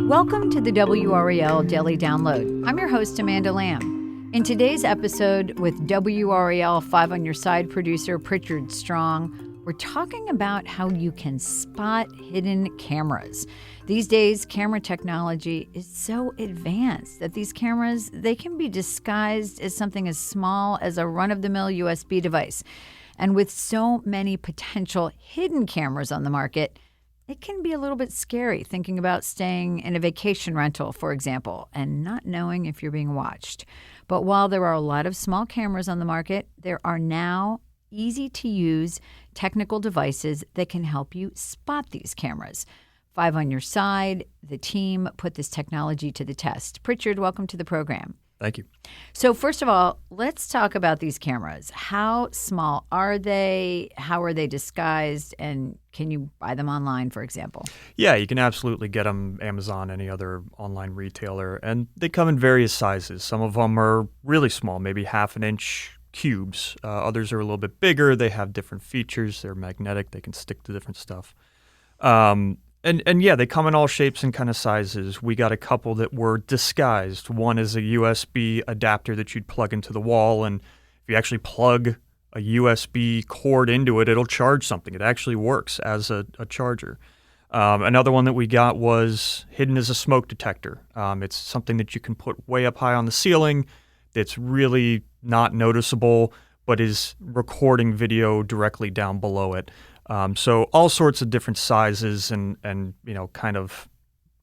Welcome to the WRAL Daily Download. I'm your host, Amanda Lamb. In today's episode with WRAL 5 on Your Side producer Pritchard Strong, we're talking about how you can spot hidden cameras. These days, camera technology is so advanced that these cameras, they can be disguised as something as small as a run-of-the-mill USB device. And with so many potential hidden cameras on the market, it can be a little bit scary thinking about staying in a vacation rental, for example, and not knowing if you're being watched. But while there are a lot of small cameras on the market, there are now easy-to-use technical devices that can help you spot these cameras. 5 on Your Side, the team put this technology to the test. Pritchard, welcome to the program. Thank you. So first of all, let's talk about these cameras. How small are they? How are they disguised? And can you buy them online, for example? Yeah, you can absolutely get them Amazon, any other online retailer. And they come in various sizes. Some of them are really small, maybe half-an-inch cubes. Others are a little bit bigger. They have different features. They're magnetic. They can stick to different stuff. And yeah, they come in all shapes and kind of sizes. We got a couple that were disguised. One is a USB adapter that you'd plug into the wall, and if you actually plug a USB cord into it, it'll charge something. It actually works as a charger. Another one that we got was hidden as a smoke detector. It's something that you can put way up high on the ceiling that's really not noticeable, but is recording video directly down below it. So all sorts of different sizes and kind of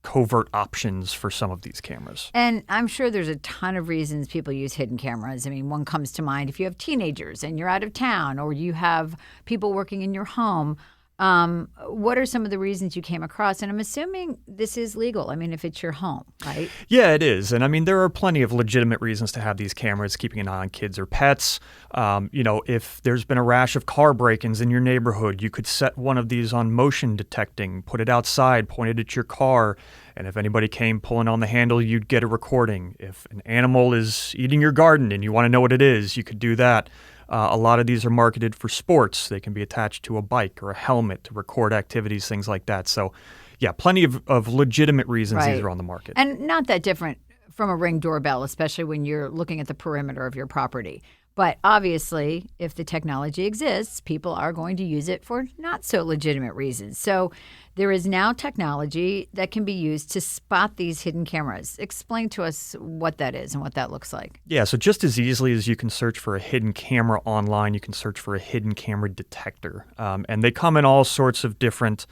covert options for some of these cameras. And I'm sure there's a ton of reasons people use hidden cameras. I mean, one comes to mind if you have teenagers and you're out of town, or you have people working in your home. What are some of the reasons you came across? And I'm assuming this is legal. I mean, if it's your home, right? Yeah, it is. And I mean, there are plenty of legitimate reasons to have these cameras, keeping an eye on kids or pets. If there's been a rash of car break-ins in your neighborhood, you could set one of these on motion detecting, put it outside, point it at your car. And if anybody came pulling on the handle, you'd get a recording. If an animal is eating your garden and you want to know what it is, you could do that. A lot of these are marketed for sports. They can be attached to a bike or a helmet to record activities, things like that. So, yeah, plenty of legitimate reasons These are on the market. And not that different from a Ring doorbell, especially when you're looking at the perimeter of your property. But obviously, if the technology exists, people are going to use it for not so legitimate reasons. So there is now technology that can be used to spot these hidden cameras. Explain to us what that is and what that looks like. Yeah, so just as easily as you can search for a hidden camera online, you can search for a hidden camera detector. And they come in all sorts of different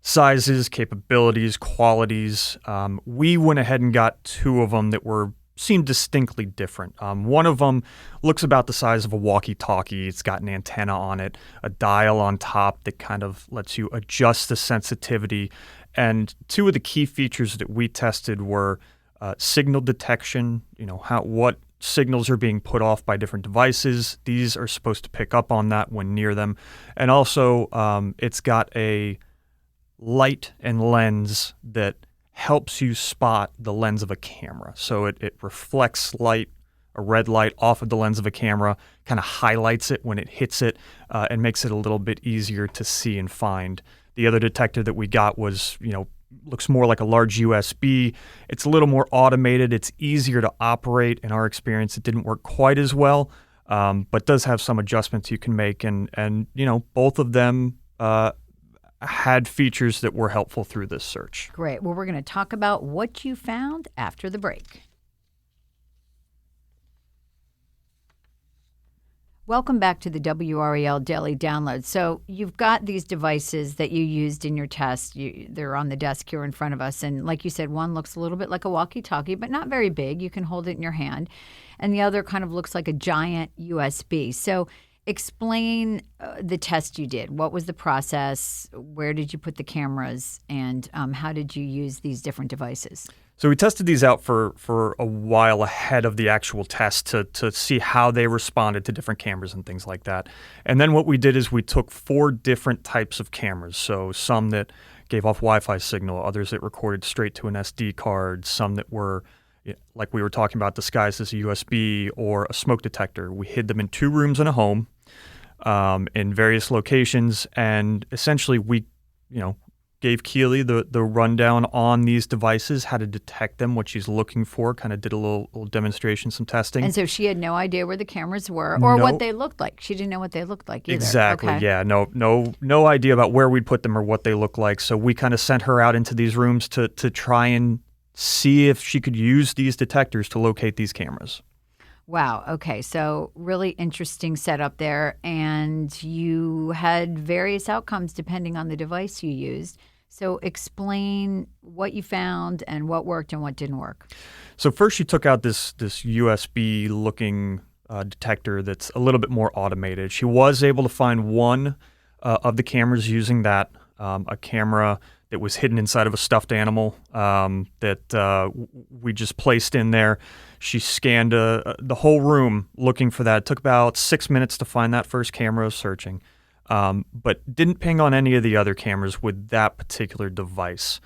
sizes, capabilities, qualities. We went ahead and got 2 of them that seemed distinctly different. One of them looks about the size of a walkie-talkie. It's got an antenna on it, a dial on top that kind of lets you adjust the sensitivity. And 2 of the key features that we tested were signal detection, what signals are being put off by different devices. These are supposed to pick up on that when near them. And also, it's got a light and lens that helps you spot the lens of a camera. So it reflects light, a red light off of the lens of a camera, kind of highlights it when it hits it, and makes it a little bit easier to see and find. The other detector that we got was, looks more like a large USB. It's a little more automated. It's easier to operate. In our experience, it didn't work quite as well, but does have some adjustments you can make. And both of them had features that were helpful through this search. Great. Well, we're going to talk about what you found after the break. Welcome back to the WRAL Daily Download. So you've got these devices that you used in your test. They're on the desk here in front of us. And like you said, one looks a little bit like a walkie-talkie, but not very big. You can hold it in your hand. And the other kind of looks like a giant USB. So explain the test you did. What was the process? Where did you put the cameras? And how did you use these different devices? So we tested these out for a while ahead of the actual test to see how they responded to different cameras and things like that. And then what we did is we took 4 different types of cameras. So some that gave off Wi-Fi signal, others that recorded straight to an SD card, some that were, like we were talking about, disguised as a USB or a smoke detector. We hid them in 2 rooms in a home. In various locations, and essentially we, gave Keely the rundown on these devices, how to detect them, what she's looking for, kind of did a little demonstration, some testing. And so she had no idea where the cameras were or what they looked like. She didn't know what they looked like either. Exactly, okay. Yeah. No idea about where we'd put them or what they look like. So we kind of sent her out into these rooms to try and see if she could use these detectors to locate these cameras. Wow. Okay. So really interesting setup there. And you had various outcomes depending on the device you used. So explain what you found and what worked and what didn't work. So first she took out this USB looking detector that's a little bit more automated. She was able to find one of the cameras using that, a camera that was hidden inside of a stuffed animal that we just placed in there. She scanned the whole room looking for that. It took about 6 minutes to find that first camera searching, but didn't ping on any of the other cameras with that particular device.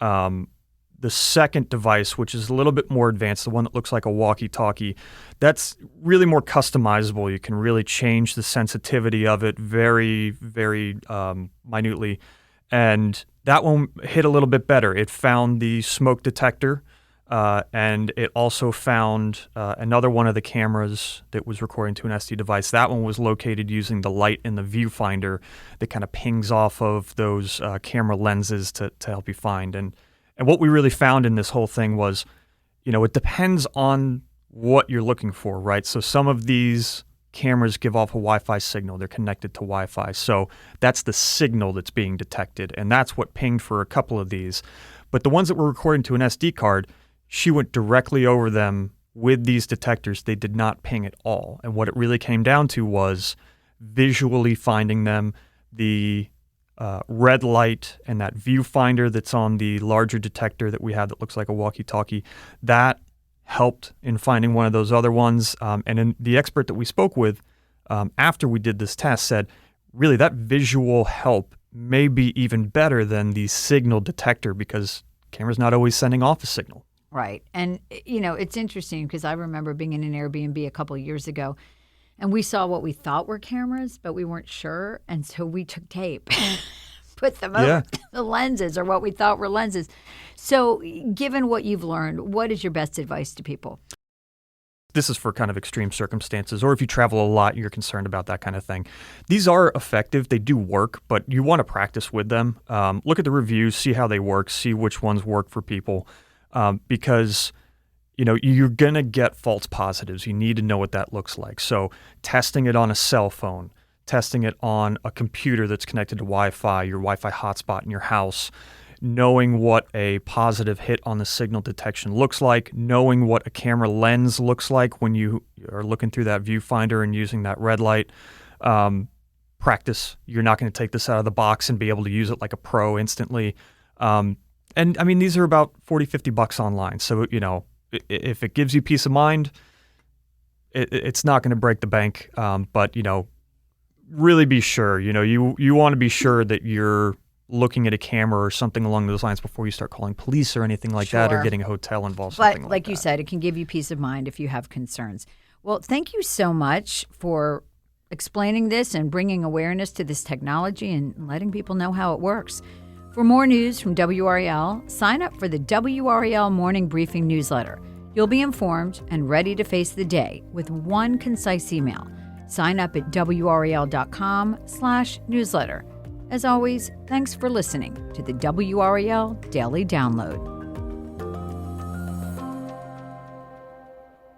The second device, which is a little bit more advanced, the one that looks like a walkie-talkie, that's really more customizable. You can really change the sensitivity of it very, very minutely. And that one hit a little bit better. It found the smoke detector, and it also found another one of the cameras that was recording to an SD device. That one was located using the light in the viewfinder that kind of pings off of those camera lenses to help you find. And what we really found in this whole thing was, it depends on what you're looking for, right? So some of these cameras give off a Wi-Fi signal. They're connected to Wi-Fi. So that's the signal that's being detected. And that's what pinged for a couple of these. But the ones that were recording to an SD card, she went directly over them with these detectors. They did not ping at all. And what it really came down to was visually finding them, the red light and that viewfinder that's on the larger detector that we have that looks like a walkie-talkie, that helped in finding one of those other ones. And the expert that we spoke with after we did this test said, really, that visual help may be even better than the signal detector because camera's not always sending off a signal. Right. And, it's interesting because I remember being in an Airbnb a couple of years ago and we saw what we thought were cameras, but we weren't sure. And so we took tape, put them over the lenses or what we thought were lenses. So given what you've learned, what is your best advice to people? This is for kind of extreme circumstances, or if you travel a lot, you're concerned about that kind of thing. These are effective. They do work, but you want to practice with them. Look at the reviews, see how they work, see which ones work for people, because you're going to get false positives. You need to know what that looks like. So testing it on a cell phone, testing it on a computer that's connected to Wi-Fi, your Wi-Fi hotspot in your house, knowing what a positive hit on the signal detection looks like, knowing what a camera lens looks like when you are looking through that viewfinder and using that red light. Practice. You're not going to take this out of the box and be able to use it like a pro instantly. And I mean, these are about $40-$50 online. So, if it gives you peace of mind, it's not going to break the bank. But, really be sure, you want to be sure that you're looking at a camera or something along those lines before you start calling police or anything like that or getting a hotel involved. But like you said, it can give you peace of mind if you have concerns. Well, thank you so much for explaining this and bringing awareness to this technology and letting people know how it works. For more news from WRAL, sign up for the WRAL Morning Briefing newsletter. You'll be informed and ready to face the day with one concise email. Sign up at WRAL.com/newsletter. As always, thanks for listening to the WRAL Daily Download.